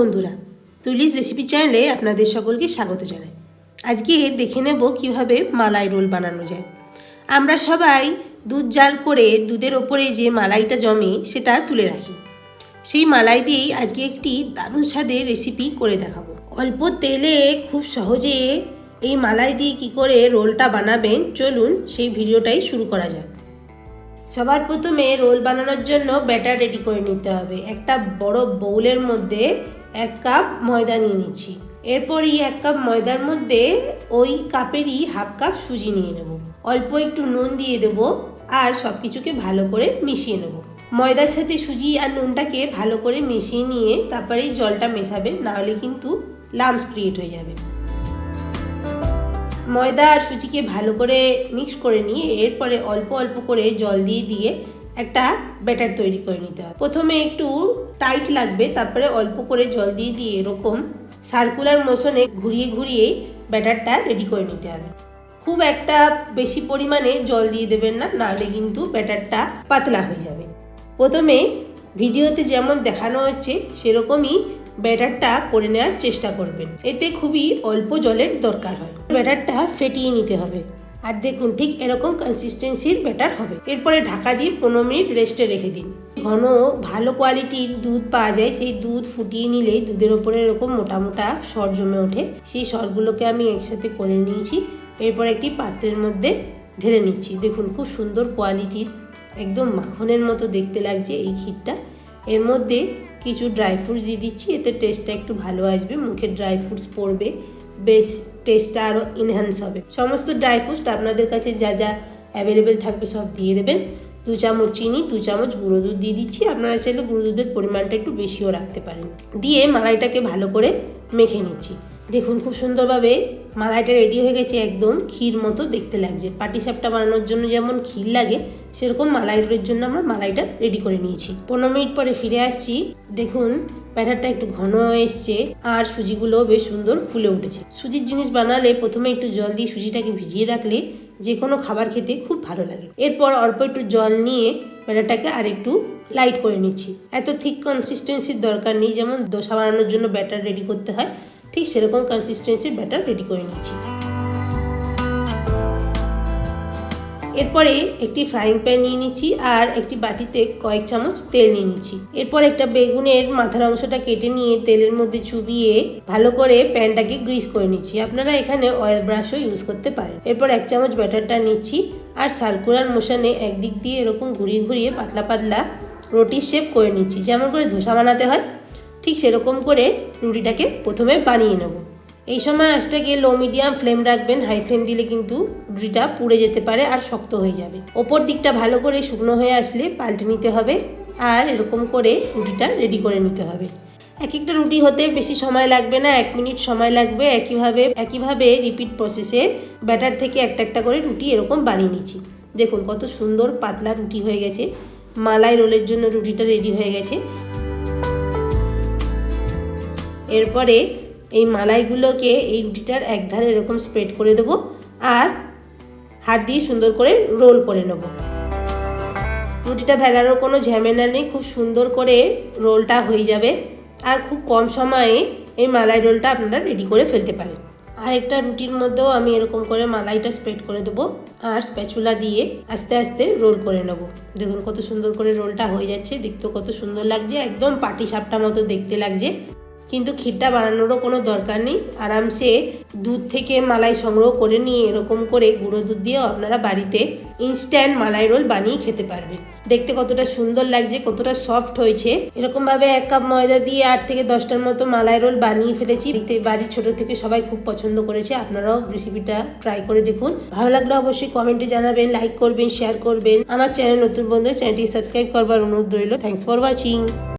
বন্ধুরা, তুলিস রেসিপি চ্যানেলে আপনাদের সকলকে স্বাগত জানাই। আজকে দেখে নেব কিভাবে মালাই রোল বানানো যায়। আমরা সবাই দুধ জাল করে দুধের ওপরে যে মালাইটা জমে সেটা তুলে রাখি। সেই মালাই দিয়েই আজকে একটি দারুণ স্বাদের রেসিপি করে দেখাবো। অল্প তেলে খুব সহজে এই মালাই দিয়ে কি করে রোলটা বানাবেন, চলুন সেই ভিডিওটাই শুরু করা যাক। সবার প্রথমে রোল বানানোর জন্য ব্যাটার রেডি করে নিতে হবে। একটা বড় বাউলের মধ্যে 1 কাপ ময়দা নিয়ে নিচ্ছি। এরপরই 1 কাপ ময়দার মধ্যে ওই কাপেরই 1/2 কাপ সুজি নিয়ে নেব। অল্প একটু নুন দিয়ে দেব আর সব কিছুকে ভালো করে মিশিয়ে নেব। ময়দার সাথে সুজি আর নুনটাকে ভালো করে মিশিয়ে নিয়ে তারপরেই জলটা মেশাবেন, নাহলে কিন্তু লাম্পস ক্রিয়েট হয়ে যাবে। ময়দা আর সুজিকে ভালো করে মিক্স করে নিয়ে এরপরে অল্প অল্প করে জল দিয়ে একটা ব্যাটার তৈরি করে নিতে হবে। প্রথমে একটু টাইট লাগবে, তারপরে অল্প করে জল দিয়ে এরকম সার্কুলার মোশনে ঘুরিয়ে ব্যাটারটা রেডি করে নিতে হবে। খুব একটা বেশি পরিমাণে জল দিয়ে দেবেন না, নাহলে কিন্তু ব্যাটারটা পাতলা হয়ে যাবে। প্রথমে ভিডিওতে যেমন দেখানো হচ্ছে সেরকমই ব্যাটারটা করে নেওয়ার চেষ্টা করবেন। এতে খুবই অল্প জলের দরকার হয়। ব্যাটারটা ফেটিয়ে নিতে হবে। আর দেখুন ঠিক এরকম কনসিস্টেন্সির ব্যাটার হবে। এরপরে ঢাকা দিয়ে 15 মিনিট রেস্টে রেখে দিন। ঘন ভালো কোয়ালিটির দুধ পাওয়া যায়, সেই দুধ ফুটিয়ে নিলে দুধের ওপরে এরকম মোটা মোটা সর জমে ওঠে। সেই সরগুলোকে আমি একসাথে করে নিয়েছি। এরপর একটি পাত্রের মধ্যে ঢেলে নিচ্ছি। দেখুন খুব সুন্দর কোয়ালিটির, একদম মাখনের মতো দেখতে লাগছে এই ক্ষীরটা। এর মধ্যে কিছু ড্রাই ফ্রুটস দিয়ে দিচ্ছি, এতে টেস্টটা একটু ভালো আসবে। মুখে ড্রাই ফ্রুটস পড়বে, বেশ টেস্টটা আরও এনহ্যান্স হবে। সমস্ত ড্রাই ফ্রুটস আপনাদের কাছে যা যা অ্যাভেলেবেল থাকবে সব দিয়ে দেবেন। 2 চামচ চিনি, 2 চামচ গুঁড়ো দুধ দিয়ে দিচ্ছি। আপনারা চাইলে গুঁড়ো দুধের পরিমাণটা একটু বেশিও রাখতে পারেন। দিয়ে মালাইটাকে ভালো করে মেখে নিচ্ছি। দেখুন খুব সুন্দরভাবে মালাইটা রেডি হয়ে গেছে, একদম ক্ষীর মতো দেখতে লাগছে। পাটিসাপটা বানানোর জন্য যেমন ক্ষীর লাগে, সেরকম মালাই রোলের জন্য আমরা মালাইটা রেডি করে নিয়েছি। 15 মিনিট পরে ফিরে আসছি। দেখুন ব্যাটারটা একটু ঘন হয়ে এসছে আর সুজিগুলো বেশ সুন্দর ফুলে উঠেছে। সুজির জিনিস বানালে প্রথমে একটু জল দিয়ে সুজিটাকে ভিজিয়ে রাখলে যে কোনো খাবার খেতে খুব ভালো লাগে। এরপর অল্প একটু জল নিয়ে ব্যাটারটাকে আর একটু লাইট করে নিচ্ছি। এত থিক কনসিস্টেন্সির দরকার নেই, যেমন দোসা বানানোর জন্য ব্যাটার রেডি করতে হয়, ঠিক সেরকম কনসিস্টেন্সির ব্যাটার রেডি করে নিচ্ছি। এরপরে একটি ফ্রাইং প্যান নিয়ে নিচ্ছি আর একটি বাটিতে কয়েক চামচ তেল নিয়ে নিচ্ছি। এরপর একটা বেগুনের মাথার অংশটা কেটে নিয়ে তেলের মধ্যে চুবিয়ে ভালো করে প্যানটাকে গ্রিস করে নিচ্ছি। আপনারা এখানে অয়েল ব্রাশও ইউজ করতে পারেন। এরপর 1 চামচ ব্যাটারটা নিচ্ছি আর সার্কুলার মোশনে একদিক দিয়ে এরকম ঘুরিয়ে পাতলা পাতলা রুটির শেপ করে নিচ্ছি। যেমন করে ধোসা বানাতে হয় ঠিক সেরকম করে রুটিটাকে প্রথমে বানিয়ে নেব। এই সময় আঁচটাকে লো মিডিয়াম ফ্লেম রাখবেন। হাই ফ্লেম দিলে কিন্তু রুটিটা পুড়ে যেতে পারে আর শক্ত হয়ে যাবে। ওপর দিকটা ভালো করে শুকনো হয়ে আসলে পাল্টে নিতে হবে আর এরকম করে রুটিটা রেডি করে নিতে হবে। এক একটা রুটি হতে বেশি সময় লাগবে না, 1 মিনিট সময় লাগবে। একইভাবে রিপিট প্রসেসে ব্যাটার থেকে একটা করে রুটি এরকম বানিয়ে নিচ্ছি। দেখুন কত সুন্দর পাতলা রুটি হয়ে গেছে। মালাই রোলের জন্য রুটিটা রেডি হয়ে গেছে। এরপরে এই মালাইগুলোকে এই রুটিটার একধারে এরকম স্প্রেড করে দেবো আর হাত দিয়ে সুন্দর করে রোল করে নেব। রুটিটা ভেলারও কোনো ঝামেলা নেই, খুব সুন্দর করে রোলটা হয়ে যাবে আর খুব কম সময়ে এই মালাই রোলটা আপনারা রেডি করে ফেলতে পারেন। আর একটা রুটির মধ্যেও আমি এরকম করে মালাইটা স্প্রেড করে দেবো আর স্প্যাচুলা দিয়ে আস্তে আস্তে রোল করে নেব। দেখুন কত সুন্দর করে রোলটা হয়ে যাচ্ছে, দেখতেও কত সুন্দর লাগছে, একদম পাটিসাপটা মতো দেখতে লাগছে। কিন্তু ক্ষীরটা বানানোরও কোনো দরকার নেই। আরামসে দুধ থেকে মালাই সংগ্রহ করে নিয়ে এরকম করে গুঁড়ো দুধ দিয়েও আপনারা বাড়িতে ইনস্ট্যান্ট মালাই রোল বানিয়ে খেতে পারবেন। দেখতে কতটা সুন্দর লাগছে, কতটা সফট হয়েছে। এরকমভাবে 1 কাপ ময়দা দিয়ে 8 থেকে 10টার মতো মালাই রোল বানিয়ে ফেলেছি। বাড়ির ছোট থেকে সবাই খুব পছন্দ করেছে। আপনারাও রেসিপিটা ট্রাই করে দেখুন। ভালো লাগলে অবশ্যই কমেন্টে জানাবেন, লাইক করবেন, শেয়ার করবেন। আমার চ্যানেল নতুন বন্ধু, চ্যানেলটি সাবস্ক্রাইব করবার অনুরোধ রইল। Thanks for watching.